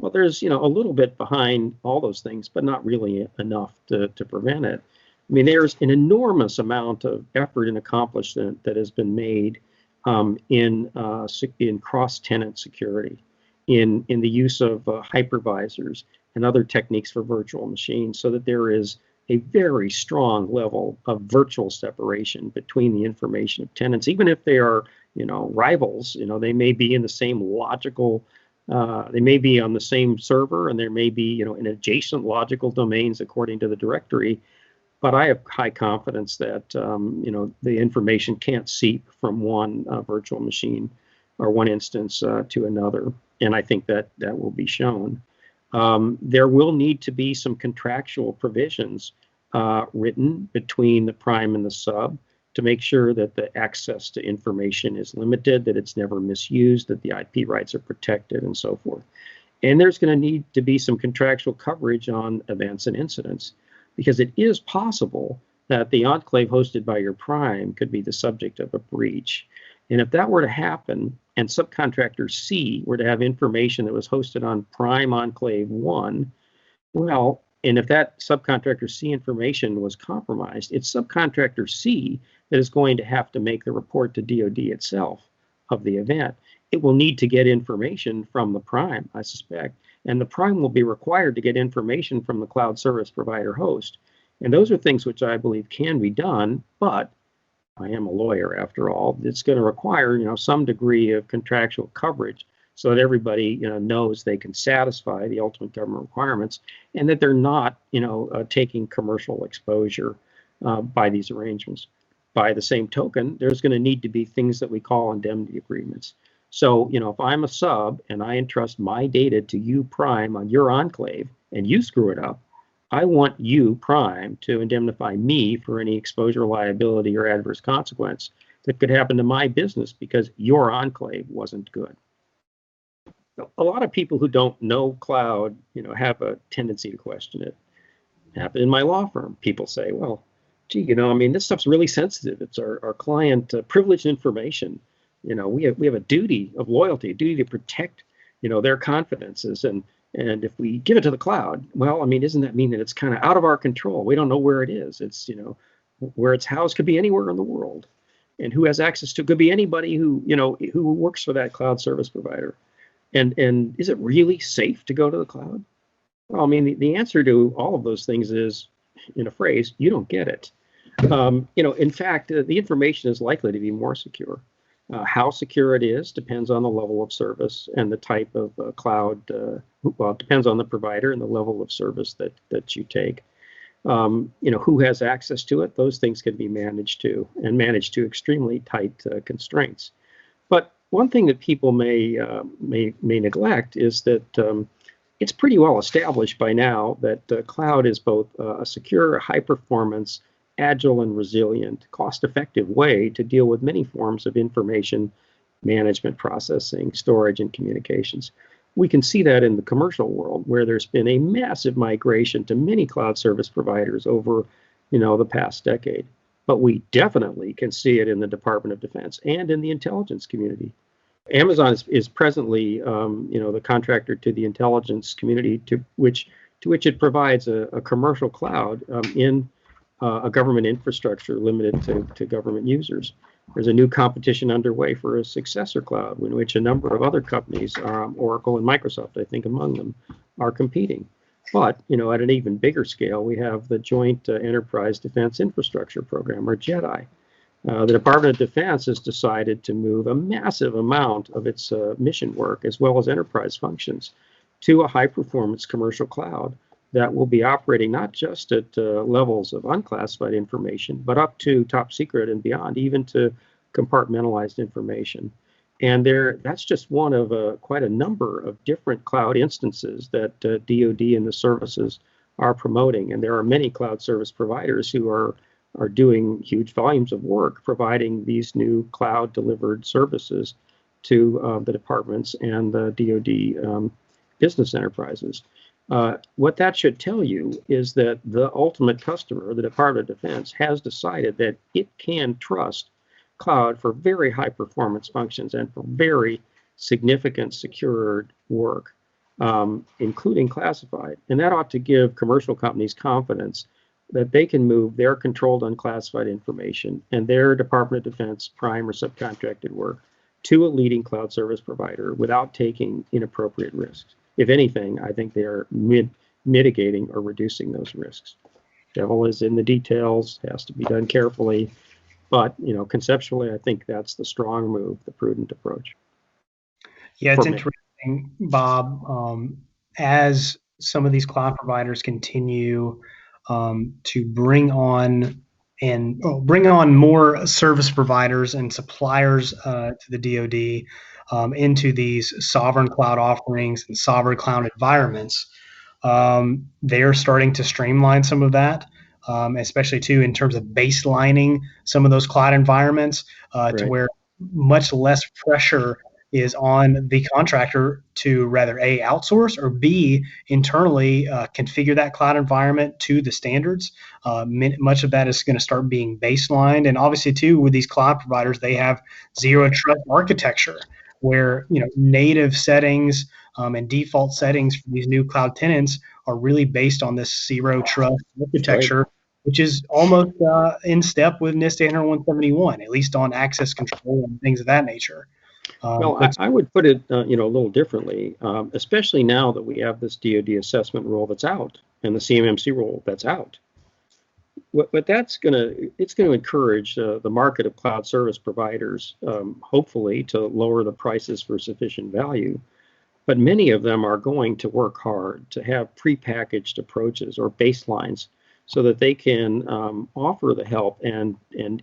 Well, there's, a little bit behind all those things, but not really enough to prevent it. I mean, there's an enormous amount of effort and accomplishment that has been made in cross-tenant security, in the use of hypervisors and other techniques for virtual machines, so that there is a very strong level of virtual separation between the information of tenants, even if they are, rivals. They may be in the same logical, they may be on the same server, and there may be, in adjacent logical domains according to the directory. But I have high confidence that, the information can't seep from one virtual machine or one instance to another. And I think that will be shown. There will need to be some contractual provisions written between the prime and the sub to make sure that the access to information is limited, that it's never misused, that the IP rights are protected, and so forth. And there's going to need to be some contractual coverage on events and incidents, because it is possible that the enclave hosted by your prime could be the subject of a breach. And if that were to happen, and subcontractor C were to have information that was hosted on prime enclave 1, well, and if that subcontractor C information was compromised, it's subcontractor C that is going to have to make the report to DoD itself of the event. It will need to get information from the prime, I suspect, and the prime will be required to get information from the cloud service provider host. And those are things which I believe can be done, but I am a lawyer after all. It's going to require, some degree of contractual coverage so that everybody, knows they can satisfy the ultimate government requirements and that they're not, taking commercial exposure by these arrangements. By the same token, there's going to need to be things that we call indemnity agreements. So, if I'm a sub and I entrust my data to you, prime, on your enclave, and you screw it up, I want you, prime, to indemnify me for any exposure, liability, or adverse consequence that could happen to my business because your enclave wasn't good. A lot of people who don't know cloud, have a tendency to question it. It happened in my law firm. People say, well, gee, this stuff's really sensitive. It's our client privileged information. We have a duty of loyalty, a duty to protect, their confidences. And if we give it to the cloud, well, doesn't that mean that it's kind of out of our control? We don't know where it is. It's, where it's housed could be anywhere in the world. And who has access to it could be anybody who works for that cloud service provider. And is it really safe to go to the cloud? Well, the answer to all of those things is, in a phrase, you don't get it. In fact, the information is likely to be more secure. How secure it is depends on the level of service and the type of cloud. It depends on the provider and the level of service that you take. Who has access to it? Those things can be managed to, and managed to extremely tight constraints. But one thing that people may neglect is that it's pretty well established by now that cloud is both a secure, high-performance, agile, and resilient, cost-effective way to deal with many forms of information management, processing, storage, and communications. We can see that in the commercial world, where there's been a massive migration to many cloud service providers over, the past decade. But we definitely can see it in the Department of Defense and in the intelligence community. Amazon is presently, the contractor to the intelligence community to which it provides a commercial cloud in a government infrastructure limited to government users. There's a new competition underway for a successor cloud in which a number of other companies, Oracle and Microsoft, I think among them, are competing. But, at an even bigger scale, we have the Joint Enterprise Defense Infrastructure Program, or JEDI. The Department of Defense has decided to move a massive amount of its mission work, as well as enterprise functions, to a high-performance commercial cloud that will be operating not just at levels of unclassified information, but up to top secret and beyond, even to compartmentalized information. And that's just one of quite a number of different cloud instances that DoD and the services are promoting. And there are many cloud service providers who are doing huge volumes of work providing these new cloud delivered services to the departments and the DoD business enterprises. What that should tell you is that the ultimate customer, the Department of Defense, has decided that it can trust cloud for very high performance functions and for very significant secured work, including classified. And that ought to give commercial companies confidence that they can move their controlled unclassified information and their Department of Defense prime or subcontracted work to a leading cloud service provider without taking inappropriate risks. If anything, I think they are mitigating or reducing those risks. Devil is in the details, has to be done carefully, but conceptually, I think that's the strong move, the prudent approach. Yeah, it's interesting, Bob. As some of these cloud providers continue to bring on more service providers and suppliers to the DoD into these sovereign cloud offerings and sovereign cloud environments, they're starting to streamline some of that, especially too in terms of baselining some of those cloud environments Right. to where much less pressure is on the contractor to rather A, outsource, or B, internally configure that cloud environment to the standards. Much of that is going to start being baselined. And obviously, too, with these cloud providers, they have zero trust architecture where native settings and default settings for these new cloud tenants are really based on this zero trust architecture, right, which is almost in step with NIST 80171, at least on access control and things of that nature. Well, I would put it, a little differently, especially now that we have this DoD assessment rule that's out and the CMMC rule that's out. What it's going to encourage the market of cloud service providers, hopefully, to lower the prices for sufficient value. But many of them are going to work hard to have prepackaged approaches or baselines so that they can offer the help and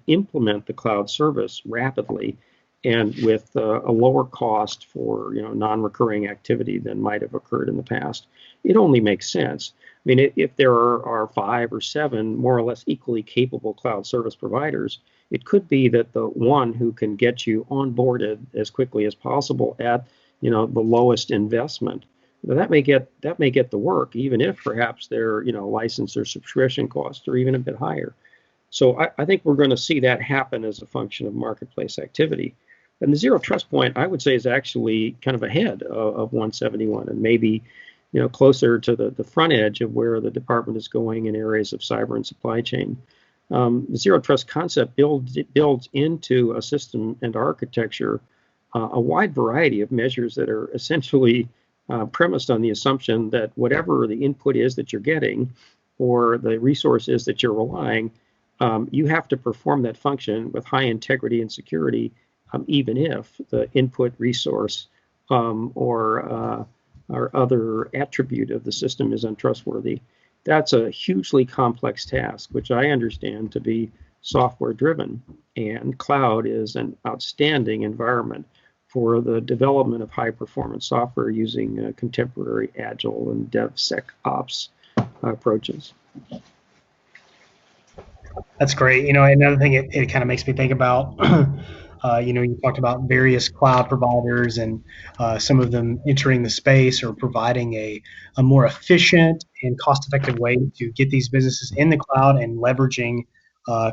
implement the cloud service rapidly and with a lower cost for non-recurring activity than might have occurred in the past. It only makes sense. I mean, if there are 5 or 7 more or less equally capable cloud service providers, it could be that the one who can get you onboarded as quickly as possible at the lowest investment, that may get the work, even if perhaps their license or subscription costs are even a bit higher. So I think we're going to see that happen as a function of marketplace activity. And the zero trust point, I would say, is actually kind of ahead of 171 and maybe closer to the front edge of where the department is going in areas of cyber and supply chain. The zero trust concept builds into a system and architecture a wide variety of measures that are essentially premised on the assumption that whatever the input is that you're getting or the resource is that you're relying, you have to perform that function with high integrity and security, even if the input resource or other attribute of the system is untrustworthy. That's a hugely complex task, which I understand to be software driven, and cloud is an outstanding environment for the development of high performance software using contemporary agile and DevSecOps approaches. That's great. Another thing it kind of makes me think about, you talked about various cloud providers and some of them entering the space or providing a more efficient and cost-effective way to get these businesses in the cloud and leveraging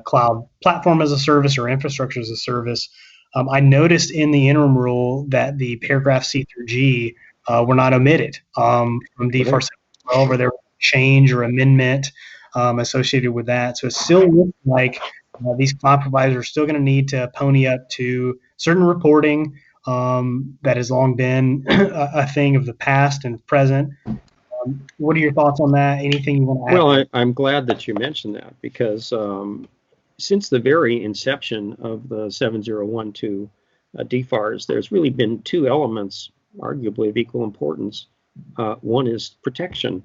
cloud platform as a service or infrastructure as a service. I noticed in the interim rule that the paragraph C through G were not omitted from DFARS 12, or there was a change or amendment associated with that. So it still looks like these cloud providers are still going to need to pony up to certain reporting that has long been a thing of the past and present. What are your thoughts on that? Anything you want to add? Well, I'm glad that you mentioned that, because since the very inception of the 7012 DFARS, there's really been 2 elements, arguably of equal importance. One is protection.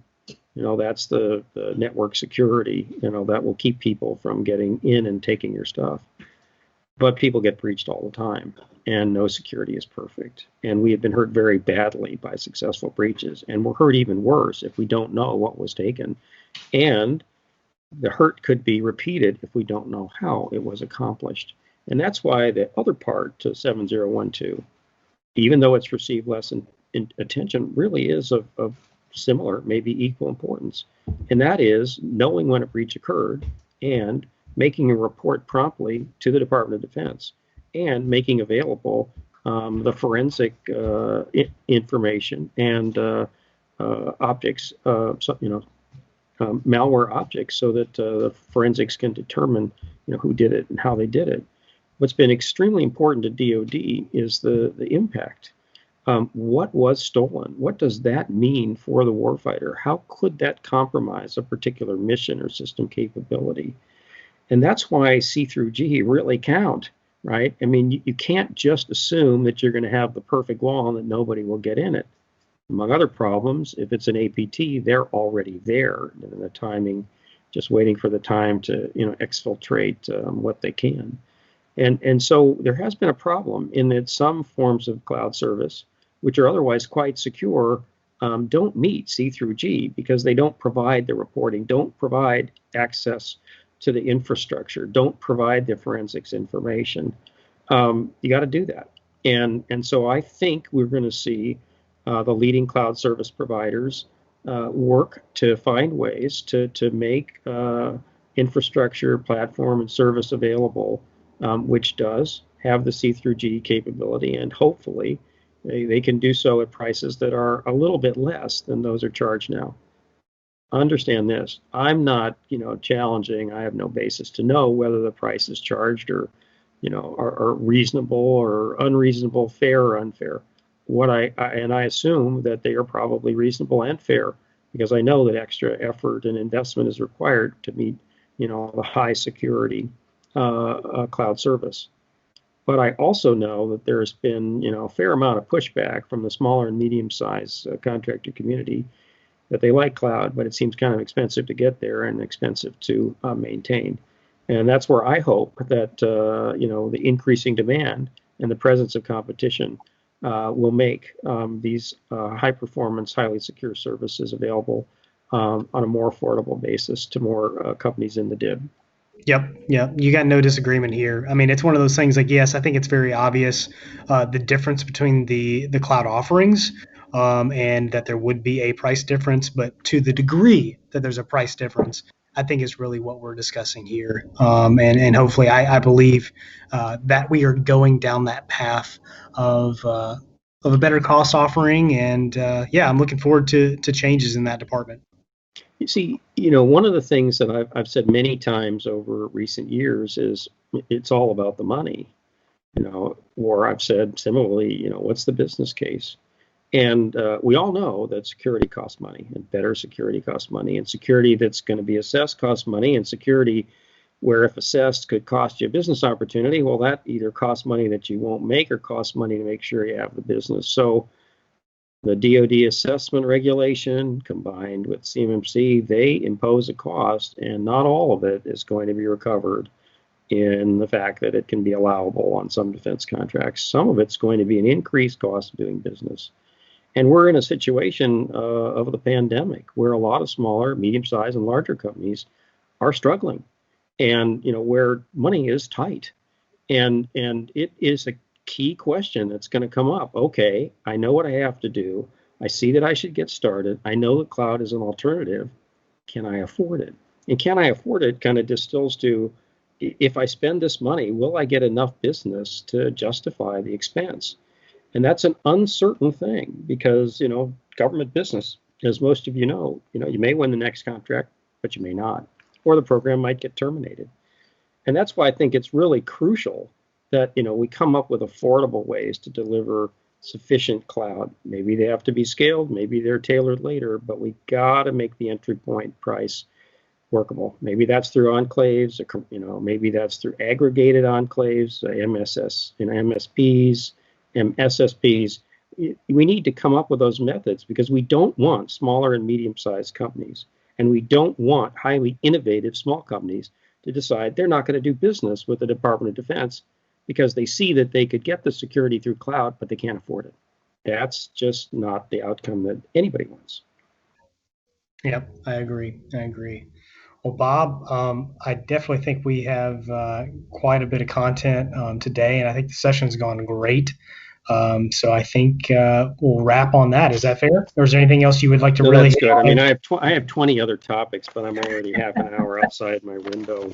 That's the network security, that will keep people from getting in and taking your stuff. But people get breached all the time, and no security is perfect. And we have been hurt very badly by successful breaches, and we're hurt even worse if we don't know what was taken. And the hurt could be repeated if we don't know how it was accomplished. And that's why the other part to 7012, even though it's received less attention, really is of similar, maybe equal importance. And that is knowing when a breach occurred and making a report promptly to the Department of Defense and making available the forensic information and objects, malware objects, so that the forensics can determine who did it and how they did it. What's been extremely important to DoD is the impact. What was stolen? What does that mean for the warfighter? How could that compromise a particular mission or system capability? And that's why C through G really count, right? I mean, you can't just assume that you're going to have the perfect wall and that nobody will get in it. Among other problems, if it's an APT, they're already there, and the timing, just waiting for the time to exfiltrate what they can. And so there has been a problem in that some forms of cloud service, which are otherwise quite secure, don't meet C through G because they don't provide the reporting, don't provide access to the infrastructure, don't provide the forensics information. You got to do that. And so I think we're going to see the leading cloud service providers work to find ways to make infrastructure, platform, and service available, which does have the C/G capability, and hopefully they can do so at prices that are a little bit less than those are charged now. Understand this. I'm not, challenging. I have no basis to know whether the price is charged or, are reasonable or unreasonable, fair or unfair. I assume that they are probably reasonable and fair because I know that extra effort and investment is required to meet, the high security cloud service. But I also know that there's been, a fair amount of pushback from the smaller and medium-sized contractor community that they like cloud, but it seems kind of expensive to get there and expensive to maintain. And that's where I hope that the increasing demand and the presence of competition will make these high-performance, highly secure services available on a more affordable basis to more companies in the DIB. Yep. You got no disagreement here. I mean, it's one of those things like, yes, I think it's very obvious the difference between the cloud offerings and that there would be a price difference, but to the degree that there's a price difference, I think is really what we're discussing here. And hopefully, I believe that we are going down that path of a better cost offering. And yeah, I'm looking forward to changes in that department. You see, one of the things that I've said many times over recent years is it's all about the money, or I've said similarly, what's the business case? And we all know that security costs money, and better security costs money, and security that's going to be assessed costs money, and security where if assessed could cost you a business opportunity, well, that either costs money that you won't make or costs money to make sure you have the business. So the DoD assessment regulation combined with CMMC, they impose a cost, and not all of it is going to be recovered in the fact that it can be allowable on some defense contracts. Some of it's going to be an increased cost of doing business. And we're in a situation of the pandemic where a lot of smaller, medium-sized, and larger companies are struggling, and where money is tight, and it is a key question that's going to come up. Okay, I know what I have to do. I see that I should get started. I know that cloud is an alternative. Can I afford it? And can I afford it kind of distills to, if I spend this money, will I get enough business to justify the expense? And that's an uncertain thing because, government business, as most of you know, you may win the next contract, but you may not, or the program might get terminated. And that's why I think it's really crucial that, we come up with affordable ways to deliver sufficient cloud. Maybe they have to be scaled, maybe they're tailored later, but we got to make the entry point price workable. Maybe that's through enclaves, maybe that's through aggregated enclaves, MSPs, SSPs. We need to come up with those methods because we don't want smaller and medium-sized companies, and we don't want highly innovative small companies to decide they're not going to do business with the Department of Defense because they see that they could get the security through cloud, but they can't afford it. That's just not the outcome that anybody wants. Yep, I agree. Well, Bob, I definitely think we have quite a bit of content today, and I think the session's gone great. So I think we'll wrap on that. Is that fair? Or is there anything else you would like to really? That's good. I mean, I have 20 other topics, but I'm already half an hour outside my window.